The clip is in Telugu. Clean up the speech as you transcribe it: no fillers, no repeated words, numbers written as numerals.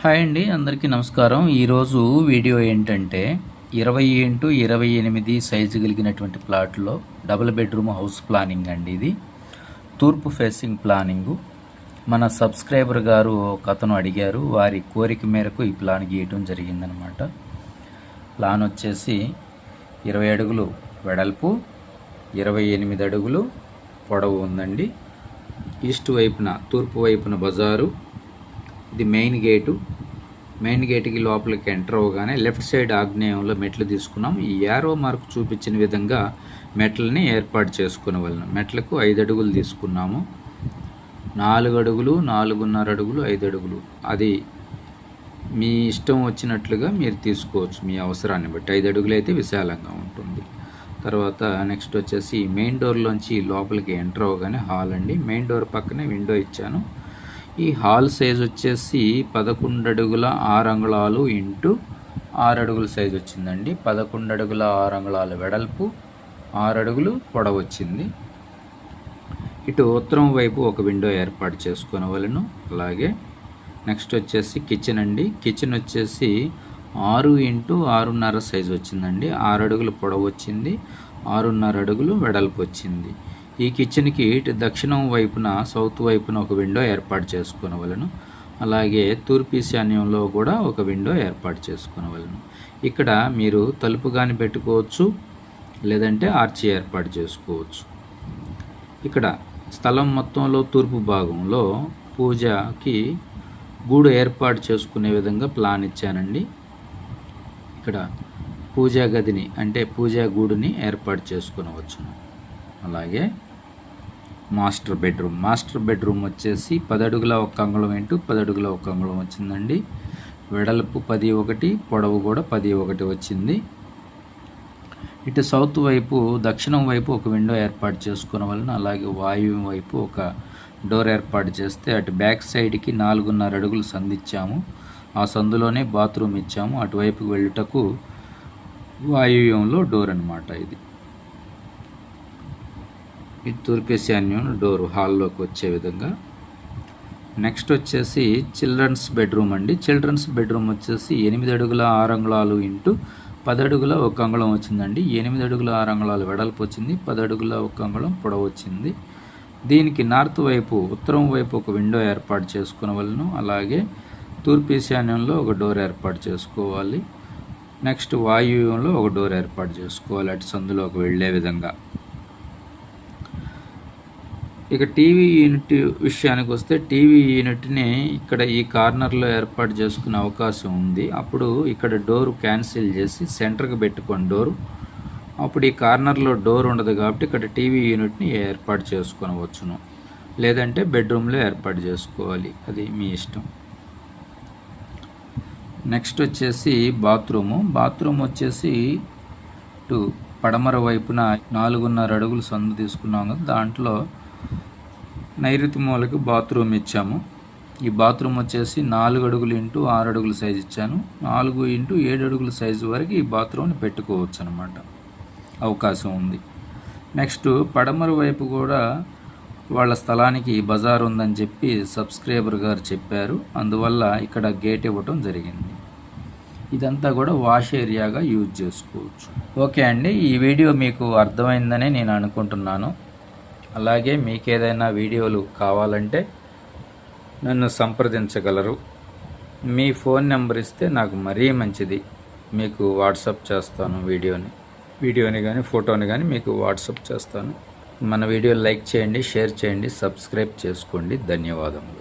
హాయ్ అండి, అందరికీ నమస్కారం. ఈరోజు వీడియో ఏంటంటే 20x28 సైజు కలిగినటువంటి ప్లాట్లో డబుల్ బెడ్రూమ్ హౌస్ ప్లానింగ్ అండి. ఇది తూర్పు ఫేసింగ్ ప్లానింగు. మన సబ్స్క్రైబర్ గారు ఒక అతను అడిగారు, వారి కోరిక మేరకు ఈ ప్లాన్ గీయటం జరిగిందనమాట. ప్లాన్ వచ్చేసి 20 అడుగులు వెడల్పు, 28 అడుగులు పొడవు ఉందండి. ఈస్ట్ వైపున తూర్పు వైపున బజారు, ఇది మెయిన్ గేటుకి లోపలికి ఎంటర్ అవ్వగానే లెఫ్ట్ సైడ్ ఆగ్నేయంలో మెట్లు తీసుకున్నాం. ఈ యారో మార్క్ చూపించిన విధంగా మెట్లని ఏర్పాటు చేసుకునేవాళ్ళం. మెట్లకు 5 అడుగులు తీసుకున్నాము. 4 అడుగులు, 4.5 అడుగులు, 5 అడుగులు, అది మీ ఇష్టం వచ్చినట్లుగా మీరు తీసుకోవచ్చు, మీ అవసరాన్ని బట్టి. 5 అడుగులు అయితే విశాలంగా ఉంటుంది. తర్వాత నెక్స్ట్ వచ్చేసి మెయిన్ డోర్లోంచి లోపలికి ఎంటర్ అవ్వగానే హాల్ అండి. మెయిన్ డోర్ పక్కనే విండో ఇచ్చాను. ఈ హాల్ సైజ్ వచ్చేసి 11 అడుగుల 6 అంగుళాలు ఇంటూ 6 అడుగుల సైజు వచ్చిందండి. 11 అడుగుల 6 అంగుళాల వెడల్పు, 6 అడుగులు పొడవు వచ్చింది. ఇటు ఉత్తరం వైపు ఒక విండో ఏర్పాటు చేసుకునేవాళ్ళను. అలాగే నెక్స్ట్ వచ్చేసి కిచెన్ అండి. కిచెన్ వచ్చేసి 6 ఇంటూ 6.5 సైజు వచ్చిందండి. 6 అడుగులు పొడవు వచ్చింది, 6.5 అడుగులు వెడల్పు వచ్చింది. ఈ కిచెన్కి ఇటు దక్షిణం వైపున, సౌత్ వైపున ఒక విండో ఏర్పాటు చేసుకునేవాళ్ళను. అలాగే తూర్పు ఈశాన్యంలో కూడా ఒక విండో ఏర్పాటు చేసుకునేవాళ్ళను. ఇక్కడ మీరు తలుపు కానీ పెట్టుకోవచ్చు, లేదంటే ఆర్చి ఏర్పాటు చేసుకోవచ్చు. ఇక్కడ స్థలం మొత్తంలో తూర్పు భాగంలో పూజకి గూడు ఏర్పాటు చేసుకునే విధంగా ప్లాన్ ఇచ్చానండి. ఇక్కడ పూజా గదిని, అంటే పూజా గూడుని ఏర్పాటు చేసుకునవచ్చును. అలాగే మాస్టర్ బెడ్రూమ్ వచ్చేసి 10 అడుగుల 1 అంగుళం ఇంటూ 10 అడుగుల 1 అంగుళం వచ్చిందండి. వెడల్పు 10.1, పొడవు కూడా 10.1 వచ్చింది. ఇటు సౌత్ వైపు, దక్షిణం వైపు ఒక విండో ఏర్పాటు చేసుకునే వలన, అలాగే వాయువ్యం వైపు ఒక డోర్ ఏర్పాటు చేస్తే అటు బ్యాక్ సైడ్కి 4.5 అడుగులు సందిచ్చాము. ఆ సందులోనే బాత్రూమ్ ఇచ్చాము. అటువైపుకి వెళ్ళుటకు వాయువ్యంలో డోర్ అనమాట. ఇది తూర్పు ఈశాన్యం డోరు హాల్లోకి వచ్చే విధంగా. నెక్స్ట్ వచ్చేసి చిల్డ్రన్స్ బెడ్రూమ్ అండి. చిల్డ్రన్స్ బెడ్రూమ్ వచ్చేసి 8 అడుగుల 6 అంగుళాలు ఇంటూ 10 అడుగుల 1 అంగుళం వచ్చిందండి. 8 అడుగుల 6 అంగుళాలు వెడల్పు వచ్చింది, 10 అడుగుల 1 అంగుళం పొడవు వచ్చింది. దీనికి నార్త్ వైపు, ఉత్తరం వైపు ఒక విండో ఏర్పాటు చేసుకునే వాళ్ళను. అలాగే తూర్పు ఈశాన్యంలో ఒక డోర్ ఏర్పాటు చేసుకోవాలి. నెక్స్ట్ వాయువ్యంలో ఒక డోర్ ఏర్పాటు చేసుకోవాలి, అటు సందులోకి వెళ్ళే విధంగా. ఇక టీవీ యూనిట్ విషయానికి వస్తే, టీవీ యూనిట్ని ఇక్కడ ఈ కార్నర్లో ఏర్పాటు చేసుకునే అవకాశం ఉంది. అప్పుడు ఇక్కడ డోరు క్యాన్సిల్ చేసి సెంటర్కి పెట్టుకోండి డోరు. అప్పుడు ఈ కార్నర్లో డోర్ ఉండదు కాబట్టి ఇక్కడ టీవీ యూనిట్ని ఏర్పాటు చేసుకొనవచ్చును, లేదంటే బెడ్రూమ్లో ఏర్పాటు చేసుకోవాలి, అది మీ ఇష్టం. నెక్స్ట్ వచ్చేసి బాత్రూమ్ వచ్చేసి ఇటు పడమర వైపున 4.5 అడుగులు సందు తీసుకున్నాం కదా, దాంట్లో నైరుతి మూలకి బాత్రూమ్ ఇచ్చాము. ఈ బాత్రూమ్ వచ్చేసి 4 అడుగులు ఇంటూ 6 అడుగుల సైజు ఇచ్చాను. 4 ఇంటూ 7 అడుగుల సైజు వరకు ఈ బాత్రూమ్ని పెట్టుకోవచ్చు అనమాట, అవకాశం ఉంది. నెక్స్ట్ పడమర వైపు కూడా వాళ్ళ స్థలానికి బజార్ ఉందని చెప్పి సబ్స్క్రైబర్ గారు చెప్పారు, అందువల్ల ఇక్కడ గేట్ ఇవ్వటం జరిగింది. ఇదంతా కూడా వాష్ ఏరియాగా యూజ్ చేసుకోవచ్చు. ఓకే అండి, ఈ వీడియో మీకు అర్థమైందని నేను అనుకుంటున్నాను. అలాగే మీకు ఏదైనా వీడియోలు కావాలంటే నన్ను సంప్రదించగలరు. మీ ఫోన్ నెంబర్ ఇస్తే నాకు మరీ మంచిది, మీకు వాట్సాప్ చేస్తాను. వీడియోని కానీ ఫోటోని కానీ మీకు వాట్సాప్ చేస్తాను. మన వీడియో లైక్ చేయండి, షేర్ చేయండి, సబ్స్క్రైబ్ చేసుకోండి. ధన్యవాదములు.